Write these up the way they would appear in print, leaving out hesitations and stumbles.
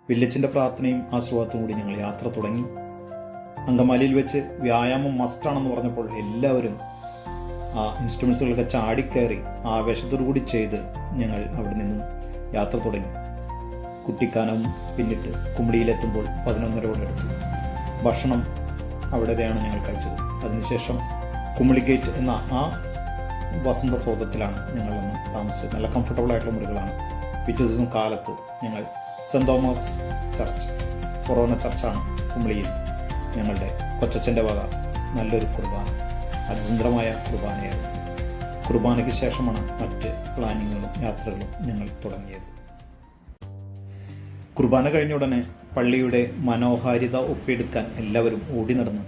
വില്ലേജിൻ്റെ പ്രാർത്ഥനയും ആശീർവാദവും കൂടി ഞങ്ങൾ യാത്ര തുടങ്ങി. അങ്കമാലിയിൽ വെച്ച് വ്യായാമം മസ്റ്റാണെന്ന് പറഞ്ഞപ്പോൾ എല്ലാവരും ആ ഇൻസ്ട്രുമെൻസുകളൊക്കെ ചാടിക്കയറി ആവേശത്തോടു കൂടി ചെയ്ത് ഞങ്ങൾ അവിടെ നിന്നും യാത്ര തുടങ്ങി. കുട്ടിക്കാനം പിന്നിട്ട് കുമ്മിടിയിലെത്തുമ്പോൾ 11:30 എടുത്തു. ഭക്ഷണം അവിടെയാണ് ഞങ്ങൾ കഴിച്ചത്. അതിനുശേഷം കുമ്മിളി ഗേറ്റ് എന്ന ആ വസന്ത സൗധത്തിലാണ് ഞങ്ങൾ അന്ന് താമസിച്ചത്. നല്ല കംഫർട്ടബിൾ ആയിട്ടുള്ള മുറികളാണ്. പിറ്റേ ദിവസം കാലത്ത് ഞങ്ങൾ സെൻറ് തോമസ് ചർച്ച്, ഫൊറോന ചർച്ചാണ് കുമ്മിളിയിൽ, ഞങ്ങളുടെ കൊച്ചച്ഛൻ്റെ വക നല്ലൊരു കുർബാന, അതിസുന്ദരമായ കുർബാനയായിരുന്നു. കുർബാനയ്ക്ക് ശേഷമാണ് മറ്റ് പ്ലാനിങ്ങുകളും യാത്രകളും ഞങ്ങൾ തുടങ്ങിയത്. കുർബാന കഴിഞ്ഞ ഉടനെ പള്ളിയുടെ മനോഹാരിത ഒപ്പിയെടുക്കാൻ എല്ലാവരും ഓടി നടന്ന്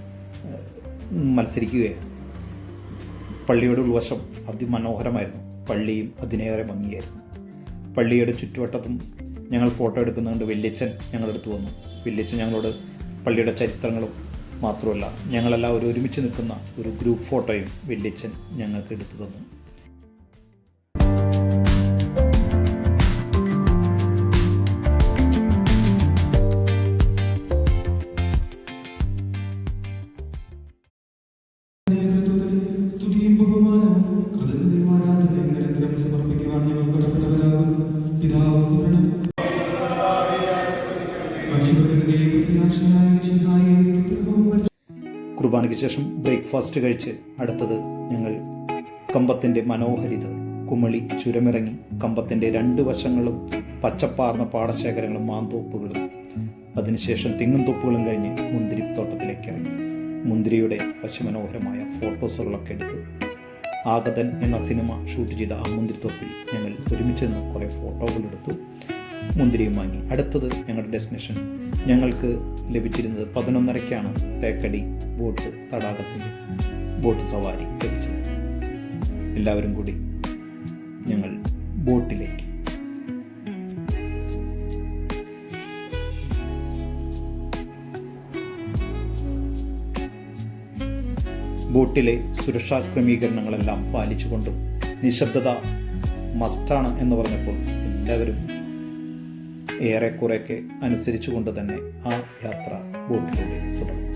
മത്സരിക്കുകയായിരുന്നു. പള്ളിയുടെ ഉൾവശം അതിമനോഹരമായിരുന്നു. പള്ളിയും അതിനേറെ ഭംഗിയായിരുന്നു. പള്ളിയുടെ ചുറ്റുവട്ടത്തും ഞങ്ങൾ ഫോട്ടോ എടുക്കുന്നതുകൊണ്ട് വല്യച്ഛൻ ഞങ്ങളുടെ അടുത്ത് വന്നു. വല്യച്ഛൻ ഞങ്ങളോട് പള്ളിയുടെ ചരിത്രങ്ങളും മാത്രമല്ല, ഞങ്ങളെല്ലാവരും ഒരുമിച്ച് നിൽക്കുന്ന ഒരു ഗ്രൂപ്പ് ഫോട്ടോയും വല്യച്ഛൻ ഞങ്ങൾക്ക് എടുത്തു തന്നു. കുർബാനയ്ക്ക് ശേഷം ബ്രേക്ക്ഫാസ്റ്റ് കഴിച്ച് അടുത്തത് ഞങ്ങൾ കമ്പത്തിൻ്റെ മനോഹരിത, കുമളി ചുരമിറങ്ങി കമ്പത്തിൻ്റെ 2 വശങ്ങളും പച്ചപ്പാർന്ന പാടശേഖരങ്ങളും മാന്തോപ്പുകളും അതിനുശേഷം തെങ്ങും തൊപ്പുകളും കഴിഞ്ഞ് മുന്തിരിത്തോട്ടത്തിലേക്ക് ഇറങ്ങി. മുന്തിരിയുടെ വശ്യമനോഹരമായ ഫോട്ടോസുകളൊക്കെ എടുത്ത് ആഗതൻ എന്ന സിനിമ ഷൂട്ട് ചെയ്ത ആ മുന്തിരിത്തോപ്പിൽ ഞങ്ങൾ ഒരുമിച്ച് നിന്ന് കുറേ ഫോട്ടോകളെടുത്തു. മുന്തിരിയും വാങ്ങി. അടുത്തത് ഞങ്ങളുടെ ഡെസ്റ്റിനേഷൻ ഞങ്ങൾക്ക് ലഭിച്ചിരുന്നത് 11:30-ക്കാണ് തേക്കടി ബോട്ട് തടാകത്തിൽ ബോട്ട് സവാരി ലഭിച്ചത്. എല്ലാവരും കൂടി ഞങ്ങൾ ബോട്ടിലേക്ക്. ബോട്ടിലെ സുരക്ഷാ ക്രമീകരണങ്ങളെല്ലാം പാലിച്ചുകൊണ്ടും നിശബ്ദത മസ്റ്റാണ് എന്ന് പറഞ്ഞപ്പോൾ എല്ലാവരും ഏറെക്കുറെയൊക്കെ അനുസരിച്ചുകൊണ്ട് തന്നെ ആ യാത്ര ബോട്ടിലൂടെ തുടർന്നു.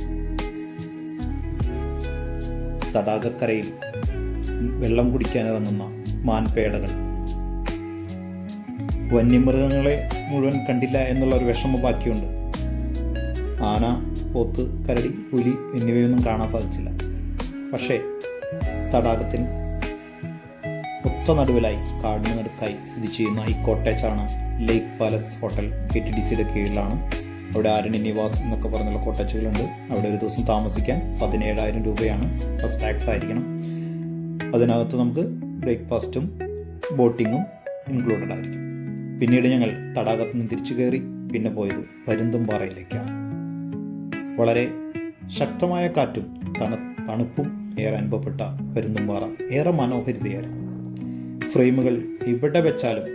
തടാകക്കരയിൽ വെള്ളം കുടിക്കാനിറങ്ങുന്ന മാൻപേടകൾ, വന്യമൃഗങ്ങളെ മുഴുവൻ കണ്ടില്ല എന്നുള്ള ഒരു വിഷമം ബാക്കിയുണ്ട്. ആന, പോത്ത്, കരടി, പുലി എന്നിവയൊന്നും കാണാൻ സാധിച്ചില്ല. പക്ഷേ തടാകത്തിന് ഒത്ത നടുവിലായി കാടിന് നടുക്കായി സ്ഥിതി ചെയ്യുന്ന ഈ കോട്ടേജാണ് ലേക്ക് പാലസ് ഹോട്ടൽ. KTDCയുടെ കീഴിലാണ്. അവിടെ ആരണി നിവാസ് എന്നൊക്കെ പറഞ്ഞുള്ള കോട്ടേജുകളുണ്ട്. അവിടെ ഒരു ദിവസം താമസിക്കാൻ 17,000 രൂപയാണ്. പ്ലസ് ടാക്സ് ആയിരിക്കണം. അതിനകത്ത് നമുക്ക് ബ്രേക്ക്ഫാസ്റ്റും ബോട്ടിങ്ങും ഇൻക്ലൂഡഡ് ആയിരിക്കും. പിന്നീട് ഞങ്ങൾ തടാകത്തിൽ നിന്ന് തിരിച്ചു കയറി പിന്നെ പോയത് പരുന്തുംപാറയിലേക്കാണ്. വളരെ ശക്തമായ കാറ്റും തണുപ്പും ഏറെ അനുഭവപ്പെട്ട പരുന്തുംപാറ ഏറെ മനോഹരിതയായിരുന്നു. ഫ്രെയിമുകൾ എവിടെ വെച്ചാലും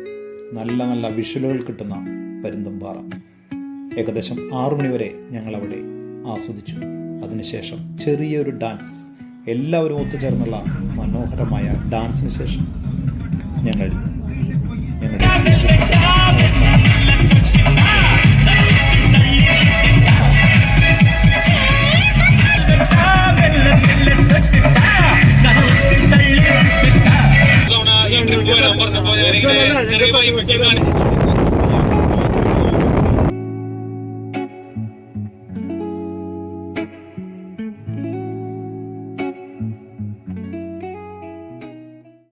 നല്ല നല്ല വിഷ്വലുകൾ കിട്ടുന്ന പരുന്തുംപാറ. ഏകദേശം 6 മണി വരെ ഞങ്ങളവിടെ ആസ്വദിച്ചു. അതിനുശേഷം ചെറിയൊരു ഡാൻസ്, എല്ലാവരും ഒത്തുചേർന്നുള്ള മനോഹരമായ ഡാൻസിന് ശേഷം ഞങ്ങൾ ഞങ്ങളുടെ ട്രിപ്പ് വരാൻ പറഞ്ഞപ്പോൾ ഞാനിങ്ങനെ ചെറിയ